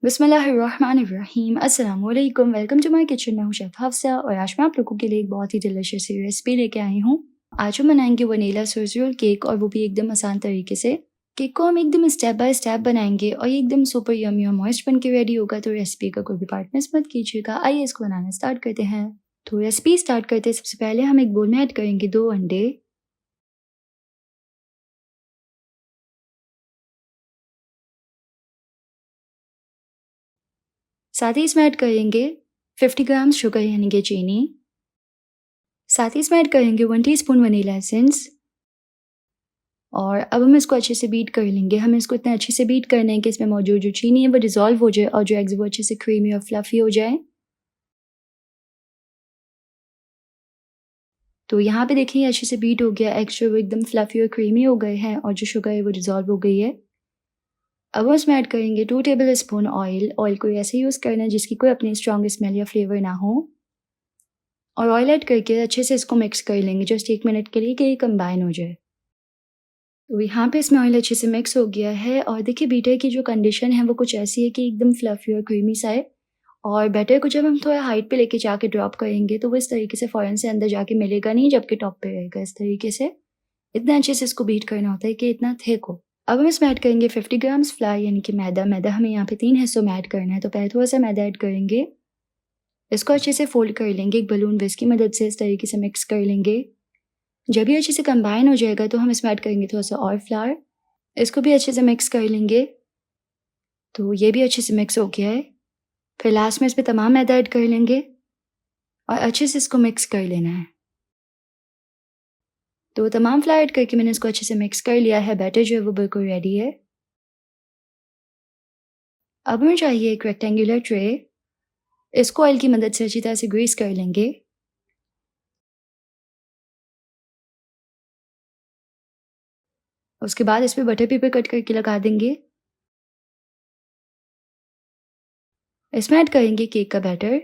बिस्मिल्लाहिर्रहमानिर्रहीम अस्सलाम वालेकुम। Welcome to my kitchen. मैं हूँ शेफ़ हफ्सा और आज मैं आप लोगों के लिए एक बहुत ही डिलीशियस सी रेसिपी लेके आई हूँ। आज हम बनाएंगे वनीला सोज़ियोल केक और वो भी एकदम आसान तरीके से। केक को हम एकदम स्टेप बाय स्टेप बनाएंगे और ये एकदम सुपर यम्मी और मॉइस्ट बन के रेडी होगा। तो रेसिपी का कोई भी पार्ट मिस मत कीजिएगा। आइए इसको बनाना स्टार्ट करते हैं। तो रेसिपी स्टार्ट करते हैं। सबसे पहले हम एक बोल में ऐड करेंगे 2 अंडे, साथ ही इसमें ऐड करेंगे 50 ग्राम शुगर यानी कि चीनी। साथ ही इसमें ऐड करेंगे 1 टीस्पून वनीला एसेंस और अब हम इसको अच्छे से बीट कर लेंगे। हमें इसको इतना अच्छे से बीट करना है कि इसमें मौजूद जो चीनी है वो डिज़ोल्व हो जाए और जो एग्स वो अच्छे से क्रीमी और फ्लफ़ी हो जाए। तो यहाँ पे देखिए अच्छे से बीट हो गया, एग्स जो वो एकदम फ्लफ़ी और क्रीमी हो गए हैं और जो शुगर है वो डिज़ोल्व हो गई है। अब हम इसमें ऐड करेंगे 2 टेबल स्पून ऑयल। ऑयल को ऐसे यूज़ करना है जिसकी कोई अपनी स्ट्रॉन्ग स्मेल या फ्लेवर ना हो। और ऑयल ऐड करके अच्छे से इसको मिक्स कर लेंगे जस्ट 1 मिनट के लिए कि ये कंबाइन हो जाए। तो यहाँ पे इसमें ऑयल अच्छे से मिक्स हो गया है और देखिए बीटर की जो कंडीशन है वो कुछ ऐसी है कि एकदम फ्लफ़ी और क्रीमी सा है। और बैटर को जब हम थोड़ा हाइट पे लेके जाके ड्रॉप करेंगे तो वो इस तरीके से फ़ौरन से अंदर जाके मिलेगा नहीं, जबकि टॉप पे रहेगा इस तरीके से। इतना अच्छे से इसको बीट करना होता है कि इतना थिक हो। अब हम इसमें ऐड करेंगे 50 ग्राम्स फ्लावर यानी कि मैदा। मैदा हमें यहाँ पे 3 हिस्सों में ऐड करना है। तो पहले थोड़ा-सा मैदा ऐड करेंगे। इसको अच्छे से फ़ोल्ड कर लेंगे एक बलून विस्क की मदद से, इस तरीके से मिक्स कर लेंगे। जब ये अच्छे से कंबाइन हो जाएगा तो हम इसमें ऐड करेंगे थोड़ा-सा और फ्लावर। इसको भी अच्छे से मिक्स कर लेंगे। तो ये भी अच्छे से मिक्स हो गया है। फिर लास्ट में इसमें तमाम मैदा ऐड कर लेंगे और अच्छे से इसको मिक्स कर लेना है। तो तमाम फ्लावर ऐड करके मैंने इसको अच्छे से मिक्स कर लिया है। बैटर जो है वो बिल्कुल रेडी है। अब हमें चाहिए एक रेक्टेंगुलर ट्रे। इसको ऑयल की मदद से अच्छी तरह से ग्रीस कर लेंगे। उसके बाद इस पे बटर पेपर कट करके लगा देंगे। इसमें ऐड करेंगे केक का बैटर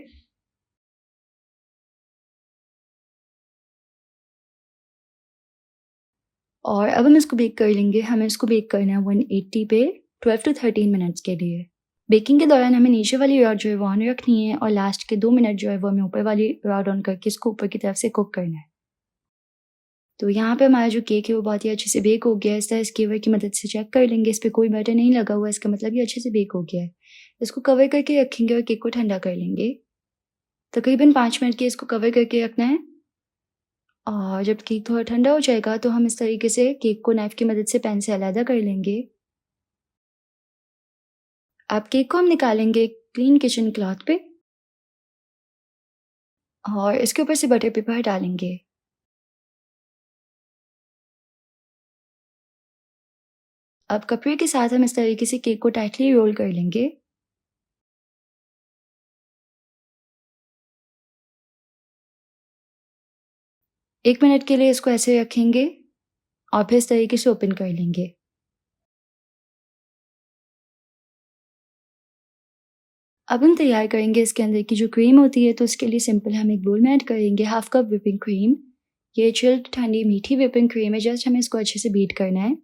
और अब हम इसको बेक कर लेंगे। हमें इसको बेक करना है 180 पे 12 टू 13 मिनट्स के लिए। बेकिंग के दौरान हमें नीचे वाली रॉड जो है वो ऑन रखनी है और लास्ट के 2 मिनट जो है वो हमें ऊपर वाली रॉड ऑन करके इसको ऊपर की तरफ से कुक करना है। तो यहाँ पे हमारा जो केक है वो बहुत ही अच्छे से बेक हो गया है। इस तरह स्कीवर की मदद से चेक कर लेंगे। इस पे कोई बटर नहीं लगा हुआ है, इसका मतलब ये अच्छे से बेक हो गया है। इसको कवर करके रखेंगे और केक को ठंडा कर लेंगे। तकरीबन 5 मिनट के इसको कवर करके रखना है। और जब केक थोड़ा ठंडा हो जाएगा तो हम इस तरीके से केक को नाइफ़ की मदद से पैन से अलग कर लेंगे। अब केक को हम निकालेंगे एक क्लीन किचन क्लॉथ पे और इसके ऊपर से बटर पेपर डालेंगे। अब कपड़े के साथ हम इस तरीके से केक को टाइटली रोल कर लेंगे। एक मिनट के लिए इसको ऐसे रखेंगे और फिर इस तरीके से ओपन कर लेंगे। अब हम तैयार करेंगे इसके अंदर की जो क्रीम होती है। तो इसके लिए सिंपल हम एक बोल में ऐड करेंगे हाफ कप व्हिपिंग क्रीम। ये चिल्ड ठंडी मीठी व्हिपिंग क्रीम है। जस्ट हमें इसको अच्छे से बीट करना है।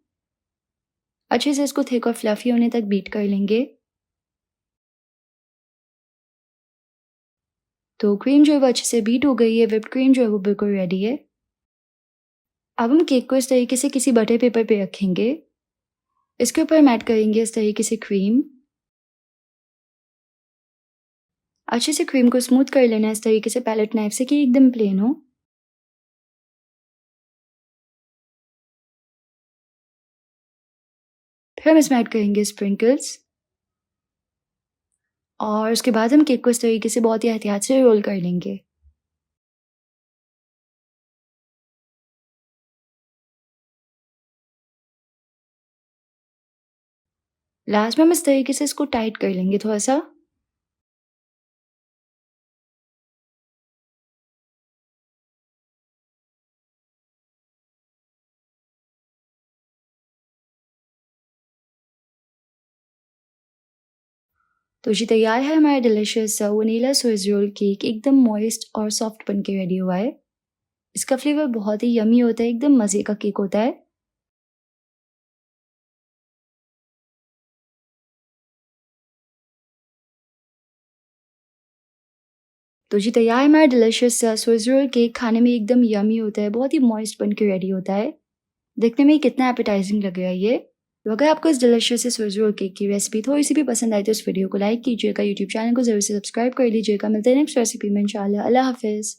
अच्छे से इसको थिक और फ्लफी होने तक बीट कर लेंगे। तो क्रीम जो है वो अच्छे से बीट हो गई है। व्हिप्ड क्रीम जो है वो बिल्कुल रेडी है। अब हम केक को इस तरीके से किसी बटर पेपर पे रखेंगे। इसके ऊपर हम ऐड करेंगे इस तरीके से क्रीम। अच्छे से क्रीम को स्मूथ कर लेना है इस तरीके से पैलेट नाइफ से कि एकदम प्लेन हो। फिर हम इसमें ऐड करेंगे स्प्रिंकल्स और उसके बाद हम केक को इस तरीके से बहुत ही एहतियात से रोल कर लेंगे। लास्ट में हम इस तरीके से इसको टाइट कर लेंगे थोड़ा-सा। तो जी तैयार है हमारा डिलीशियस सा वनीला स्विस रोल केक। एकदम मॉइस्ट और सॉफ्ट बन के रेडी हुआ है। इसका फ्लेवर बहुत ही यम्मी होता है, एकदम मज़े का केक होता है। तो जी तैयार है हमारा डिलिशियस स्विस रोल केक। खाने में एकदम यम्मी होता है, बहुत ही मॉइस्ट बन के रेडी होता है। देखने में ही कितना एपेटाइजिंग लग रहा है ये। तो अगर आपको इस डिलिशियस से स्विस रोल केक की रेसिपी थोड़ी सी भी पसंद आई तो इस वीडियो को लाइक कीजिएगा, यूट्यूब चैनल को जरूर से सब्सक्राइब कर लीजिएगा। मिलते हैं नेक्स्ट रेसिपी में इंशाल्लाह। अल्लाह हाफिज़।